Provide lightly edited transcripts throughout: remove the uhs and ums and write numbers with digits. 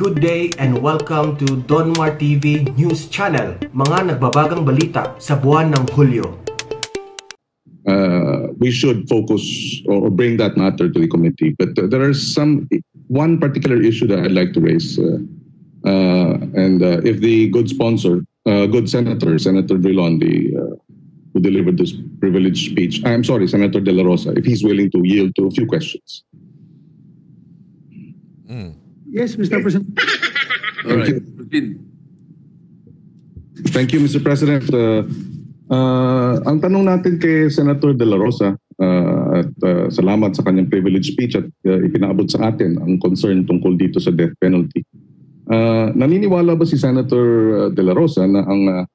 good day and welcome to Donmar TV News Channel, mga nagbabagang balita sa buwan ng Hulyo. We should focus or bring that matter to the committee, but there is one particular issue that I'd like to raise, and if the good sponsor, good Senator Drilon, who delivered this privileged speech, I'm sorry, Senator De La Rosa, if he's willing to yield to a few questions. Yes, Mr. President. All right. Thank you, Mr. President. Ang tanong natin kay Senator De La Rosa, at salamat sa kanyang privileged speech at ipinaabot sa atin ang concern tungkol dito sa death penalty. Naniniwala ba si Senator De La Rosa na ang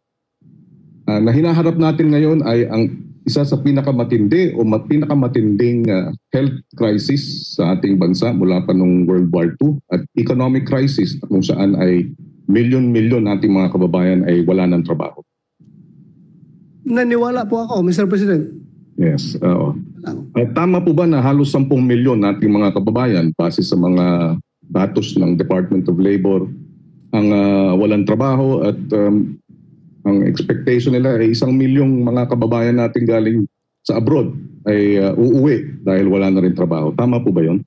na hinaharap natin ngayon ay ang isa sa pinakamatindi o pinakamatinding health crisis sa ating bansa mula pa noong World War II at economic crisis kung saan ay milyon-milyon nating mga kababayan ay wala ng trabaho? Naniwala po ako, Mr. President. Yes. Tama po ba na halos 10 milyon nating mga kababayan base sa mga datos ng Department of Labor ang walang trabaho at ang expectation nila ay 1 milyong mga kababayan natin galing sa abroad ay uuwi dahil wala na rin trabaho. Tama po ba yun?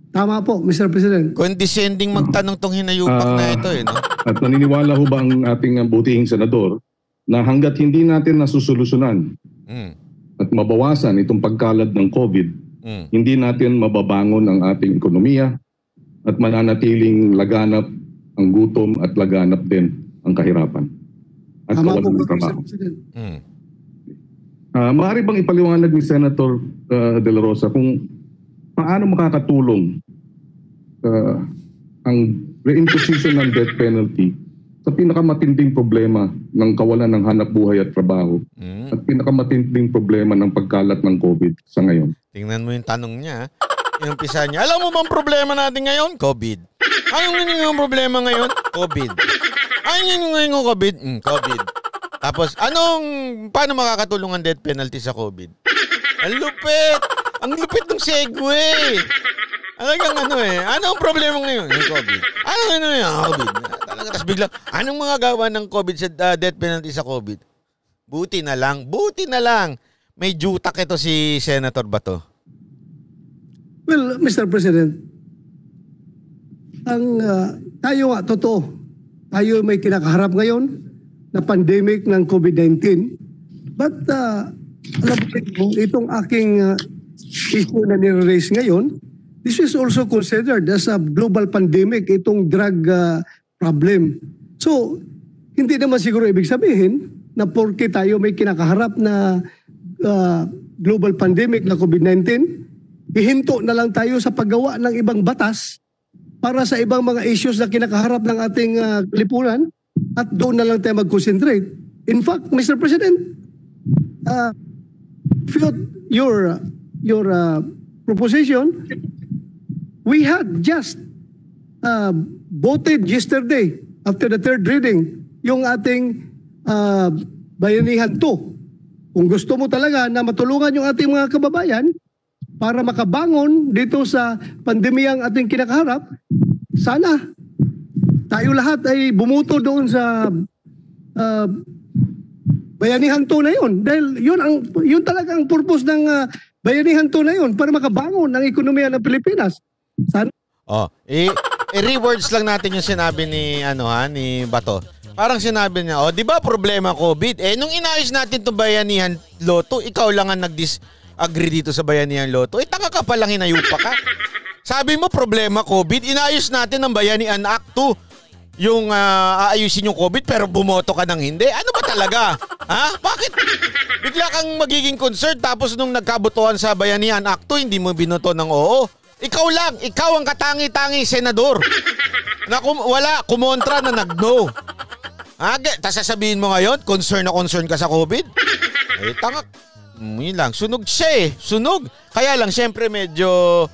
Tama po, Mr. President. Condescending magtanong tong hinayupak na ito no? At naniniwala ho ba ang ating butihing senador na hanggat hindi natin nasusolusyonan at mabawasan itong pagkalat ng COVID, hindi natin mababangon ang ating ekonomiya at mananatiling laganap ang gutom at laganap din ang kahirapan. At tama po, Mr. President. Maaari bang ipaliwanag ni Senator De La Rosa kung paano makakatulong ang reimposition ng death penalty sa pinakamatinding problema ng kawalan ng hanap buhay at trabaho at pinakamatinding problema ng pagkalat ng COVID sa ngayon? Tingnan mo yung tanong niya. Yung umpisa niya, alam mo bang problema natin ngayon? COVID. Anong yung problema ngayon? COVID. Ayun yung COVID. COVID. Tapos, paano makakatulong ang death penalty sa COVID? Ang lupit! Ang lupit ng segue! Talagang anong problema ngayon? Yung COVID. Yung COVID? Talaga, tapos biglang, anong mga gawa ng COVID sa death penalty sa COVID? Buti na lang. May jutak ito si Senator Bato. Well, Mr. President, tayo nga, totoo. Tayo may kinakaharap ngayon na pandemic ng COVID-19. But alam mo, itong aking issue na nire-raise ngayon, this is also considered as a global pandemic, itong drug problem. So, hindi naman siguro ibig sabihin na porke tayo may kinakaharap na global pandemic na COVID-19, ihinto na lang tayo sa paggawa ng ibang batas para sa ibang mga issues na kinakaharap ng ating lipunan at doon na lang tayo mag-concentrate. In fact, Mr. President, your proposition, we had just voted yesterday after the third reading yung ating Bayanihan 2. Kung gusto mo talaga na matulungan yung ating mga kababayan para makabangon dito sa pandemyang ating kinakaharap, sana tayo lahat ay bumuto doon sa Bayanihan 2 na yun. Dahil yun talaga ang purpose ng Bayanihan 2 na yun, para makabangon ang ekonomiya ng Pilipinas. Sana. I-rewords lang natin yung sinabi ni Bato. Parang sinabi niya, di ba problema COVID? Nung inayos natin itong Bayanihan Loto, ikaw lang ang agree dito sa Bayanihan Loto. Tanga ka palang hinayupa ka. Sabi mo problema COVID, inayos natin ang Bayanihan Act 2. Yung aayusin yung COVID pero bumoto ka ng hindi. Ano ba talaga? Ha? Bakit? Bigla kang magiging concerned tapos nung nagkabotohan sa Bayanihan Act 2, hindi mo binoto ng oo. Ikaw lang, ikaw ang katangi-tangi senador. Na kumontra na nag-no. Tas sasabihin mo ngayon, concern ka sa COVID? Tanga. Yun lang, sunog siya sunog. Kaya lang, syempre medyo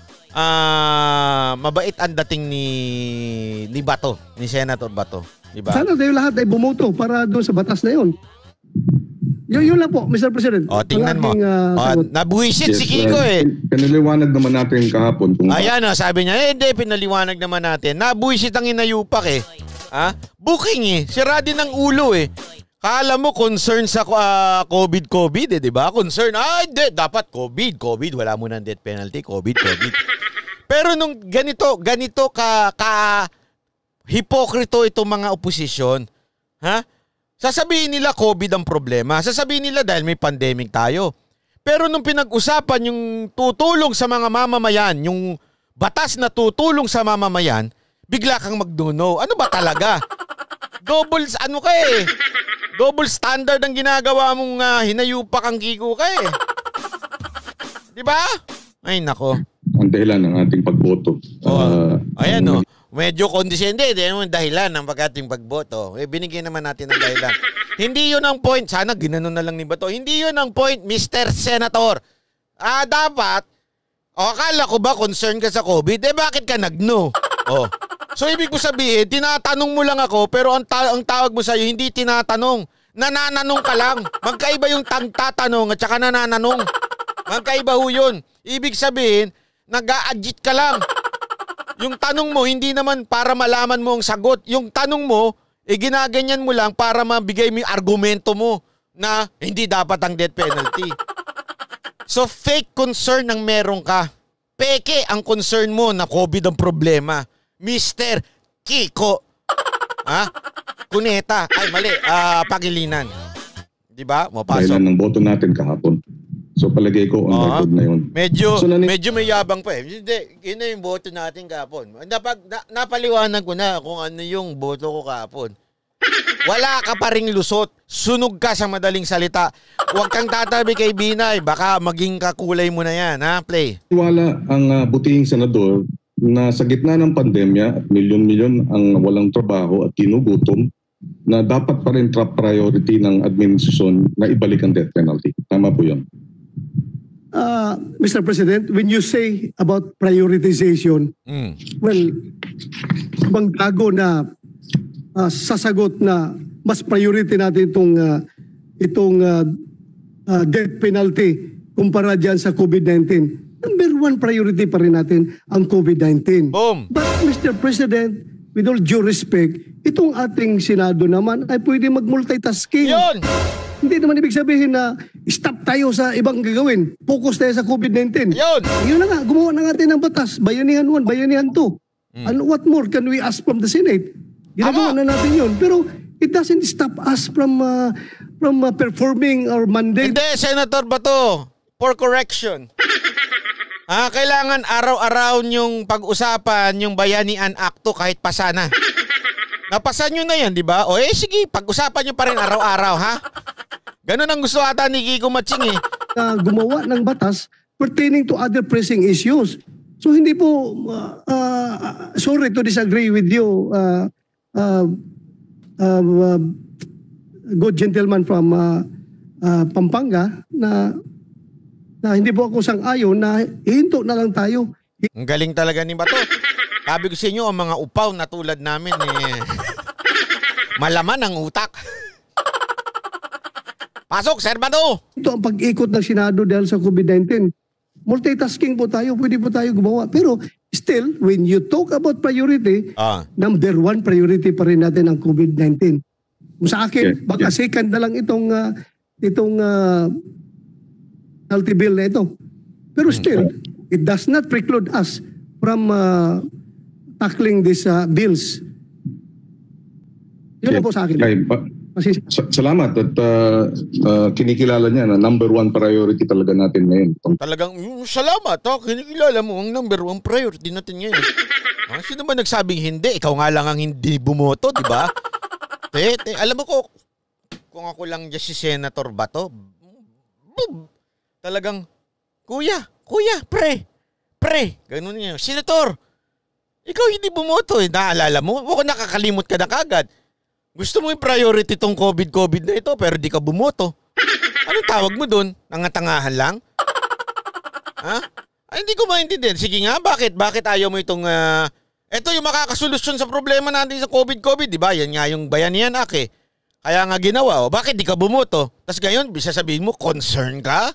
mabait ang dating ni Bato, ni Senator Bato. Diba? Sana tayo lahat ay bumoto para doon sa batas na yun. Yun lang po, Mr. President. O, tingnan mo. Ang aking, sagot. Nabuwisit si Kiko eh. Pinaliwanag naman natin kahapon. Kung Ayan o, sabi niya, hindi, pinaliwanag naman natin. Nabuwisit ang inayupak eh. Ha? Booking eh. Sira din ang ulo eh. Kala mo concern sa COVID eh, di ba? Concern, hindi, dapat COVID. Wala mo ng death penalty, COVID. Pero nung ganito ka hipokrito itong mga oposisyon, ha? Sasabihin nila COVID ang problema. Sasabihin nila dahil may pandemic tayo. Pero nung pinag-usapan yung tutulong sa mga mamamayan, yung batas na tutulong sa mamamayan, bigla kang magduno. Ano ba talaga? Double standard ang ginagawa mong hinayupak ang Kiko ka eh. Di ba? Ay nako. ang dahilan ng ating pagboto. Ayan o. Medyo kondisende. Yan ang dahilan ng ating pagboto. Binigyan naman natin ng dahilan. Hindi yun ang point. Sana ginanon na lang ni Bato. Hindi yun ang point, Mr. Senator. Dapat, akala ko ba concern ka sa COVID? Bakit ka nag-no? So, ibig ko sabihin, tinatanong mo lang ako, pero ang tawag mo sa'yo, hindi tinatanong. Nanananong ka lang. Magkaiba yung tatanong at saka nanananong. Magkaiba ho yun. Ibig sabihin, nag-a-adjit ka lang. Yung tanong mo, hindi naman para malaman mo ang sagot. Yung tanong mo, ginaganyan mo lang para mabigay mo yung argumento mo na hindi dapat ang death penalty. So, fake concern ang meron ka. Peke ang concern mo na COVID ang problema. Mr. Kiko. Kuneta. Ay, mali. Pagilinan. Diba? Mapasok. Dahilan ng boto natin kahapon. So palagay ko ang record na yun. Medyo may yabang pa eh. Hindi, yun na yung boto natin kahapon. Napaliwanag ko na kung ano yung boto ko kahapon. Wala ka pa ring lusot. Sunog ka sa madaling salita. Huwag kang tatabi kay Binay. Baka maging kakulay mo na yan. Play. Wala ang butihing senador na sa gitna ng pandemya at milyon-milyon ang walang trabaho at ginugutom na dapat pa rin top priority ng administrasyon na ibalik ang death penalty. Tama po yun. Mr. President, when you say about prioritization, well, bang gago na sasagot na mas priority natin itong death penalty kumpara dyan sa COVID-19. Number one priority pa rin natin ang COVID-19. Boom! But Mr. President, with all due respect, itong ating Senado naman ay pwede mag-multitasking. Yun! Hindi naman ibig sabihin na stop tayo sa ibang gagawin. Focus tayo sa COVID-19. Yun na nga, gumawa na natin ng batas. Bayanihan 1, bayanihan 2. And what more can we ask from the Senate? Ginagawa na natin yun. Pero it doesn't stop us from performing our mandate. Hindi, Senator Bato. For correction. Kailangan araw-araw yung pag-usapan yung Bayanihan Akto kahit pasana. Napasa nyo na yan, di ba? Sige, pag-usapan nyo pa rin araw-araw, ha? Ganun ang gusto ata ni Kiko Matching eh. Gumawa ng batas pertaining to other pressing issues. So hindi po, sorry to disagree with you, good gentleman from Pampanga, na hindi po ako sang-ayon na hihinto na lang tayo. Ang galing talaga ni Bato. Sabi ko sa inyo, ang mga upaw na tulad namin malaman ang utak. Pasok, Sir Bato! Ito ang pag-ikot ng Senado dahil sa COVID-19. Multitasking po tayo, pwede po tayo gumawa. Pero still, when you talk about priority, number one priority pa rin natin ang COVID-19. Kung sa akin, baka second na lang itong penalty bill na ito. Pero still, it does not preclude us from tackling these bills. Yun lang po sa akin. Salamat at kinikilala niya na number one priority talaga natin ngayon. Talagang salamat. Kinikilala mo ang number one priority natin ngayon. Sino ba nagsabing hindi? Ikaw nga lang ang hindi bumoto, di ba? Alam mo ko, kung ako lang si Senator Bato, talagang, kuya, pre, ganun niya. Senator, ikaw hindi bumoto eh. Naalala mo? Mukhang nakakalimot ka na kagad. Gusto mo yung priority tong COVID na ito pero di ka bumoto. Anong tawag mo doon? Nangatangahan lang? Hindi ko maintindihan. Sige nga, bakit? Bakit ayaw mo itong... ito yung makakasolusyon sa problema natin sa COVID, di ba? Yan nga yung Bayanihan Act eh. Kaya nga ginawa, bakit di ka bumoto? Tapos ngayon, bisa sabihin mo, concern ka?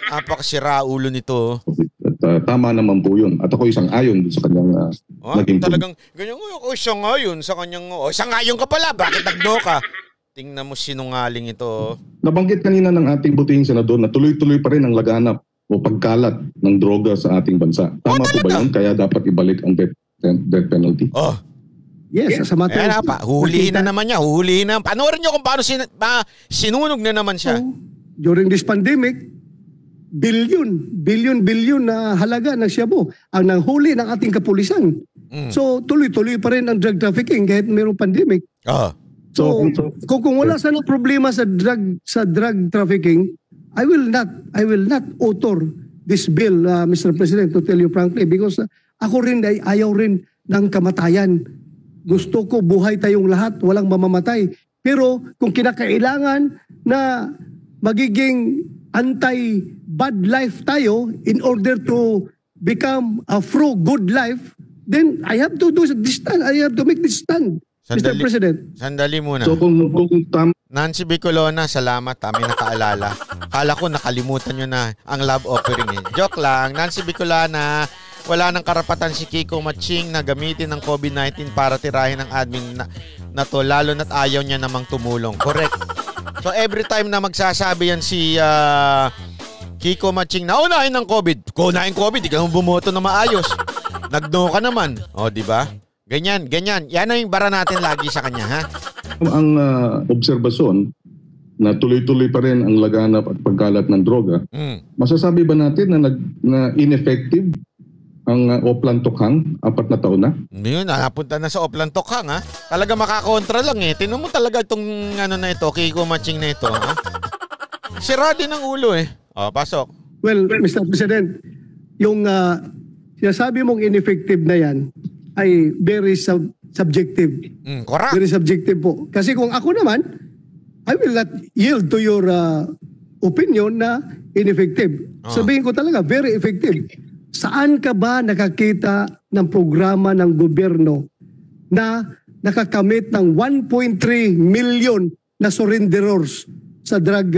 Napakasira ulo nito. At tama naman po yun. At ako isang ayon sa kanyang naging talagang ganyan, isang ayon sa kanyang, isang ayon ka pala, bakit nagno ka? Tingnan mo sinungaling ito. Nabanggit kanina ng ating butihing senador na tuloy-tuloy pa rin ang laganap o pagkalat ng droga sa ating bansa. Tama po ba yun? Kaya dapat ibalik ang death penalty? Yes, sa matter. Ayan pa, huhulihin na naman niya, huhulihin na. Panoorin niyo kung paano sinunog na naman siya. During this pandemic, billion na halaga ng shabu ang nanghuli ng ating kapulisan. So tuloy-tuloy pa rin ang drug trafficking kahit mayroong pandemic. So kung wala sana problema sa drug trafficking, I will not author this bill, Mr. President, to tell you frankly, because ako rin ay ayaw rin ng kamatayan. Gusto ko buhay tayong lahat, walang mamamatay. Pero kung kinakailangan na magiging anti-bad life tayo in order to become a good life, then I have to do this stand. I have to make this stand, Mr. President. Sandali muna. So kung Nancy Bicolona, salamat. May nakaalala. Kala ko nakalimutan nyo na ang love offering. Joke lang. Nancy Bicolona, wala nang karapatan si Kiko Matching na gamitin ng COVID-19 para tirahin ang admin na to, lalo na't ayaw niya namang tumulong. Correct. So every time na magsasabi yan si Kiko Matching na unahin ng COVID. Unahin COVID, di ka nang bumoto na maayos. Nagno ka naman. Di ba? Ganyan. Yan ang bara natin lagi sa kanya, ha? Ang obserbasyon na tuloy-tuloy pa rin ang laganap at pagkalat ng droga, masasabi ba natin na ineffective ang Oplan Tokhang, 4 na taon na? Yun, napunta na sa Oplan Tokhang, ha? Talaga makakontra lang, eh. Tingnan mo talaga itong na ito, Kiko Matching na ito, ha? Sira din ang ulo, eh. Pasok. Well, Mr. President, yung sinasabi mong ineffective na yan ay very subjective. Correct. Very subjective po. Kasi kung ako naman, I will not yield to your opinion na ineffective. Sabihin ko talaga, very effective. Saan ka ba nakakita ng programa ng gobyerno na nakakamit ng 1.3 million na surrenderers sa drug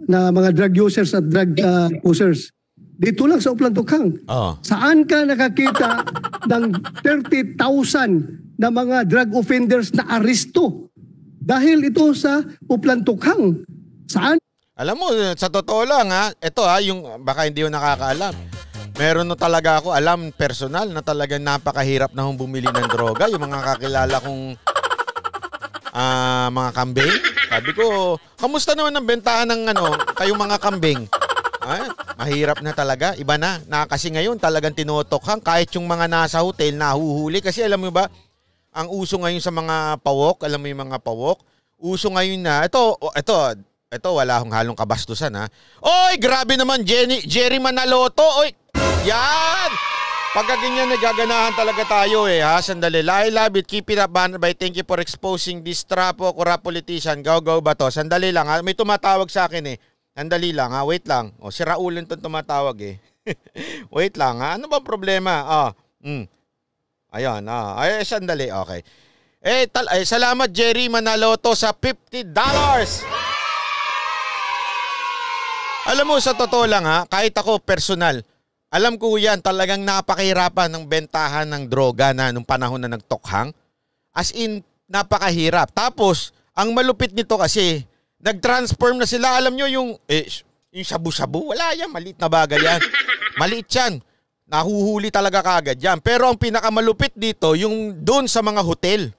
na mga drug users at drug users? Dito lang sa Oplan Tokhang. Saan ka nakakita ng 30,000 na mga drug offenders na aresto? Dahil ito sa Oplan Tokhang. Saan? Alam mo, sa totoo lang, ito yung baka hindi mo nakakaalam. Meron na talaga ako alam personal na talagang napakahirap na bumili ng droga. Yung mga kakilala kong mga kambing. Sabi ko, kamusta naman ang bentahan ng kayong mga kambing? Mahirap na talaga. Iba na. Kasi ngayon talagang tinotokhang kahit yung mga nasa hotel nahuhuli. Kasi alam mo ba, ang uso ngayon sa mga pawok, alam mo yung mga pawok, uso ngayon na, ito wala akong halong kabastusan, ha. Oy, grabe naman, Jerry Manaloto. Oy, yan! Pagka ganyan, nagaganahan talaga tayo, ha. Sandali. I love it. Keep it up, Banabay. Thank you for exposing this trapo, corrupt politician. Go ba to? Sandali lang, ha. May tumatawag sa akin, eh. Sandali lang, ha. Wait lang. Si Raul itong tumatawag, eh. Wait lang, ha. Ano bang problema? Ayan, sandali. Okay. Salamat, Jerry Manaloto, sa $50. Alam mo, sa totoo lang, ha, kahit ako personal, alam ko yan, talagang napakahirapan ng bentahan ng droga na nung panahon na nagtokhang. As in, napakahirap. Tapos, ang malupit nito kasi, nag-transform na sila. Alam nyo yung shabu-shabu, wala yan, maliit na bagay yan. Maliit yan. Nahuhuli talaga kagad yan. Pero ang pinakamalupit dito, yung doon sa mga hotel.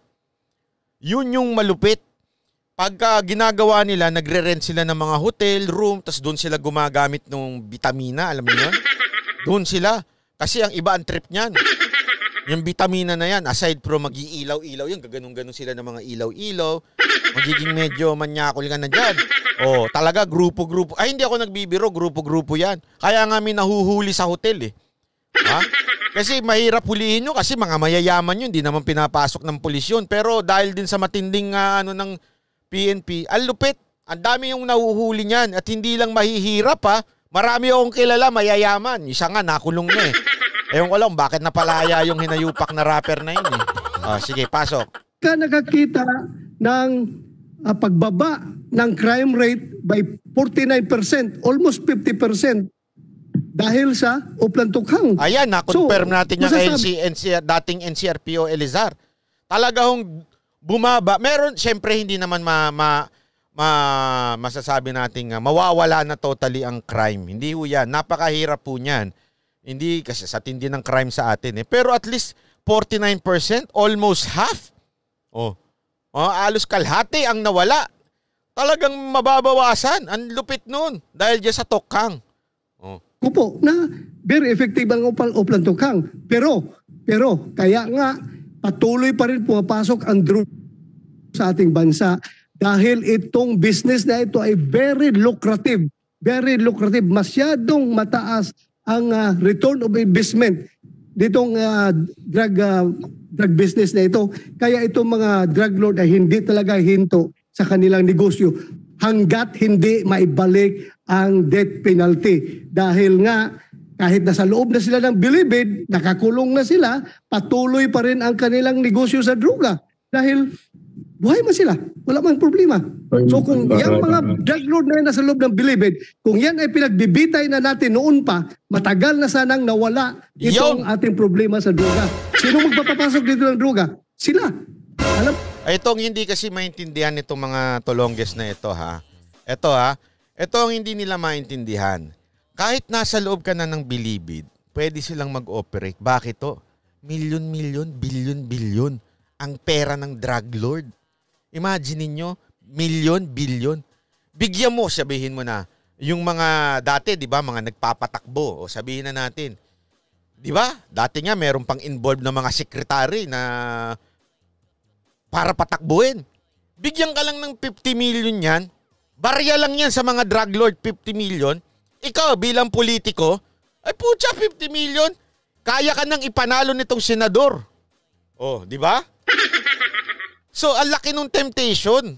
Yun yung malupit. Pagka ginagawa nila, nagre-rent sila ng mga hotel room, tas doon sila gumagamit ng vitamina, alam niyo yun? Doon sila. Kasi ang iba ang trip niyan. Yung vitamina na yan, aside from mag-iilaw-ilaw yan, gaganong-ganon sila ng mga ilaw-ilaw, magiging medyo manyakol ka na dyan. Talaga, grupo-grupo. Ay, hindi ako nagbibiro, grupo-grupo yan. Kaya nga may nahuhuli sa hotel, eh. Ha? Kasi mahirap hulihin nyo kasi mga mayayaman yun, hindi naman pinapasok ng pulis yun. Pero dahil din sa matinding ng PNP, ang lupit. Ang dami yung nahuhuli niyan at hindi lang mahihirap, ha. Marami akong kilala mayayaman. Isa nga nakulong na, eh. Ewan ko lang bakit napalaya yung hinayupak na rapper na yun, eh. Sige, pasok. Ka nakakita ng pagbaba ng crime rate by 49%, almost 50% dahil sa Uplan Tukhang. Ayan, na-confirm natin yung dating NCRPO Elizar. Talaga hong bumaba. Meron, syempre hindi naman masasabi natin mawawala na totally ang crime. Hindi ho yan. Napakahirap po niyan. Hindi kasi sa tindi ng crime sa atin. Pero at least 49%, almost half. Alos kalahati ang nawala. Talagang mababawasan. Ang lupit nun dahil dyan sa Tukhang. Opo, na very effective ang Uplan Tukhang. Pero kaya nga patuloy pa rin pumapasok ang drug sa ating bansa dahil itong business na ito ay very lucrative. Very lucrative. Masyadong mataas ang return of investment ditong drug business na ito. Kaya itong mga drug lord ay hindi talaga hinto sa kanilang negosyo hanggat hindi maibalik ang death penalty. Dahil nga, kahit nasa loob na sila ng bilibid, nakakulong na sila, patuloy pa rin ang kanilang negosyo sa droga. Dahil buhay man sila, wala mang problema. So kung yung mga drug lord na yan nasa loob ng bilibid, kung yan ay pinagbibitay na natin noon pa, matagal na sanang nawala itong ating problema sa droga. Sino magpapapasok dito ng droga? Sila. Alam? Itong hindi kasi maintindihan itong mga tolongges na ito ha. Ito ang hindi nila maintindihan. Kahit nasa loob ka na ng bilibid, pwede silang mag-operate. Bakit to? Milyon-milyon, bilyon-bilyon ang pera ng drug lord. Imagine niyo, milyon-bilyon. Bigyan mo, sabihin mo na, yung mga dati, di ba, mga nagpapatakbo, o sabihin na natin, di ba, dati nga meron pang involved na mga sekretary na para patakbuhin. Bigyan ka lang ng 50 million yan, barya lang yan sa mga drug lord, 50 million. Ikaw bilang politiko, ay putya, 50 million. Kaya ka nang ipanalo nitong senador. Di ba? So, ang laki nung temptation.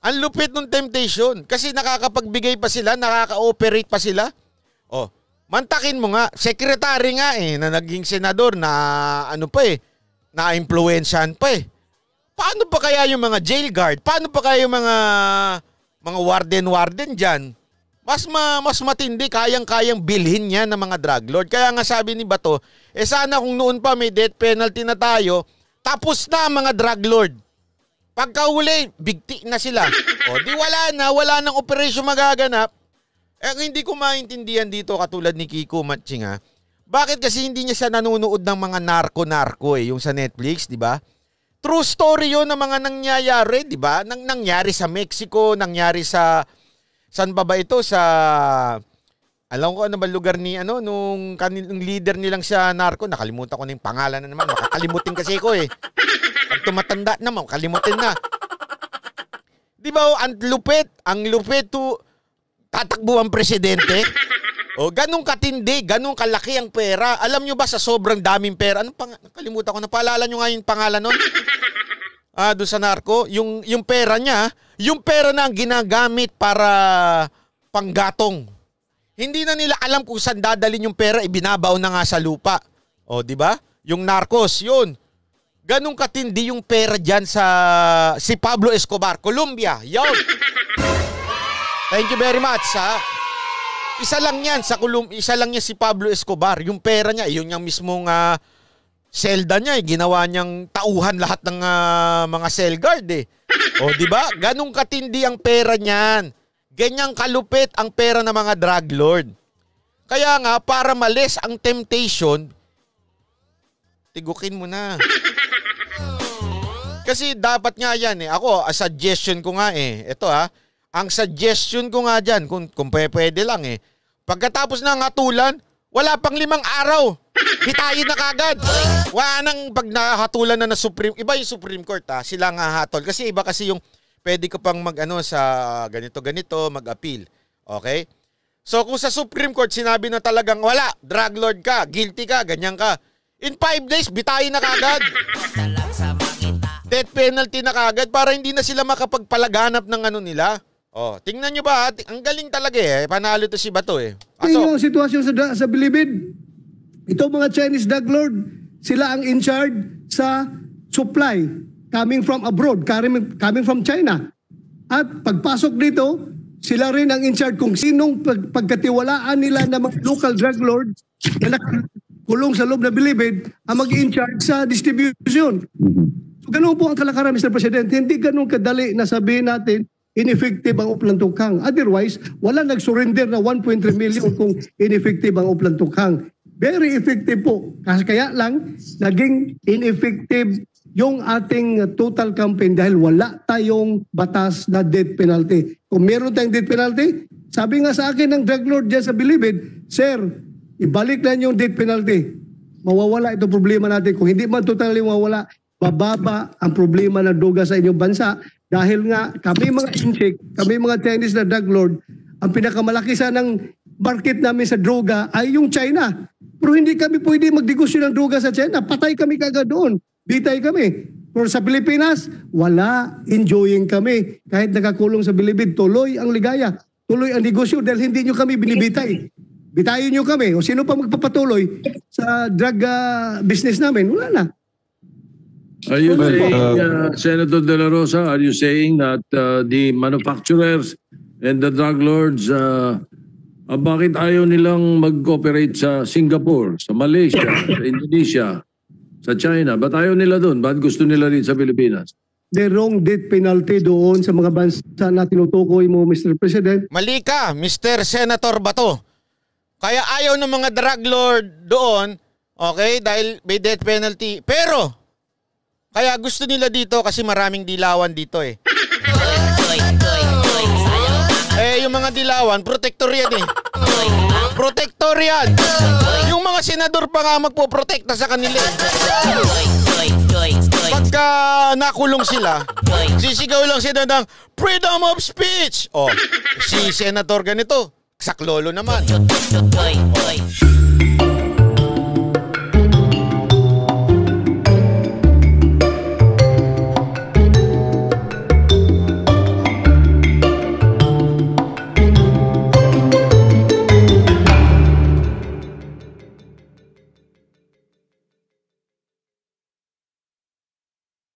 Ang lupit nung temptation. Kasi nakakapagbigay pa sila, nakaka-operate pa sila. Mantakin mo nga, secretary nga na naging senador na na-influensyahan pa Paano pa kaya yung mga jail guard? Paano pa kaya yung mga warden dyan? Mas matindi, kayang-kayang bilhin niya ng mga drug lord. Kaya nga sabi ni Bato, sana kung noon pa may death penalty na tayo, tapos na mga drug lord. Pagkahuli, bigti na sila. Di wala nang operasyon magaganap. Ang hindi ko maintindihan dito katulad ni Kiko Matching bakit kasi hindi niya siya nanonood ng mga narko yung sa Netflix, di ba? True story yun ng mga nangyayari, di ba? Nangyari sa Mexico, nangyari sa saan ba ito? Sa alam ko ano ba lugar ni nung leader nilang sa narco, nakalimutan ko na yung pangalan na naman, makakalimutin kasi ko Pag tumatanda na, makalimutin na. Di ba, ang lupit to tatakbo ang presidente. Ganong katindi, ganong kalaki ang pera. Alam nyo ba sa sobrang daming pera, nakalimutan ko na, paalala nyo nga yung pangalan nun? Doon sa narco, yung pera niya, yung pera na ang ginagamit para panggatong. Hindi na nila alam kung saan dadalhin yung pera, ibinabaw na nga sa lupa. Di ba? Yung narcos, yun. Ganong katindi yung pera dyan si Pablo Escobar, Colombia. Yun. Thank you very much, Isa lang yan si Pablo Escobar. Yung pera niya, yun yung mismong selda niya, ginawa niyang tauhan lahat ng mga cell guard di ba? Ganong katindi ang pera niyan. Ganyang kalupit ang pera ng mga drug lord. Kaya nga, para malis ang temptation, tigukin mo na. Kasi dapat nga yan Ako, a suggestion ko nga ito ang suggestion ko nga dyan, kung pwede lang pagkatapos ng hatulan, wala pang 5 araw. Hitayin na kagad. Wala nang pag nahatulan na Supreme. Iba yung Supreme Court sila nga hatol. Kasi iba kasi yung pwede ka pang sa ganito, mag-appeal. Okay? So kung sa Supreme Court sinabi na talagang wala, drug lord ka, guilty ka, ganyan ka. In 5 days, bitayin na kagad. Death penalty na kagad para hindi na sila makapagpalaganap ng nila. Tingnan nyo ba? Ang galing talaga Panalo to si Bato Yung sitwasyon sa bilibid. Ito mga Chinese drug lord, sila ang in charge sa supply. coming from abroad, coming from China. At pagpasok dito, sila rin ang in charge kung sinong pagkatiwalaan nila na mga local drug lord na nakakulong sa loob na bilibid ang mag-in charge sa distribution. So ganun po ang kalakaran, Mr. President. Hindi ganun kadali na sabihin natin ineffective ang Uplan Tukhang. Otherwise, wala nag-surrender na 1.3 million kung ineffective ang Uplan Tukhang. Very effective po. Kasi kaya lang, naging ineffective yung ating total campaign dahil wala tayong batas na death penalty. Kung meron tayong death penalty, sabi nga sa akin ng drug lord dyan sa Bilibid, Sir, ibalik na yung death penalty. Mawawala itong problema natin. Kung hindi man totally mawawala, bababa ang problema ng droga sa inyong bansa dahil nga kami mga insik, kami mga Chinese na drug lord, ang pinakamalaki ng market namin sa droga ay yung China. Pero hindi kami pwede magdegosyo ng droga sa China. Patay kami kagad doon. Bitay kami. Pero sa Pilipinas, wala. Enjoying kami. Kahit nakakulong sa Bilibid, tuloy ang ligaya. Tuloy ang negosyo dahil hindi nyo kami binibitay. Bitayin nyo kami. O sino pa magpapatuloy sa drug business namin? Wala na. Are you saying, Senator De La Rosa, are you saying that the manufacturers and the drug lords, bakit ayaw nilang mag-cooperate sa Singapore, sa Malaysia, sa Indonesia, sa China? Ba't ayaw nila doon? Ba't gusto nila rin sa Pilipinas? The wrong death penalty doon sa mga bansa na tinutukoy mo, Mr. President. Mali ka, Mr. Senator Bato. Kaya ayaw ng mga drug lord doon, okay, dahil may death penalty. Pero kaya gusto nila dito kasi maraming dilawan dito eh. Yung mga dilawan, protector yan eh. Protector yan. Yung mga senador pa nga magpoprotekta sa kanila. Pagka nakulong sila, sisigaw lang sila ng freedom of speech. Oh, si Senator ganito, saklolo naman.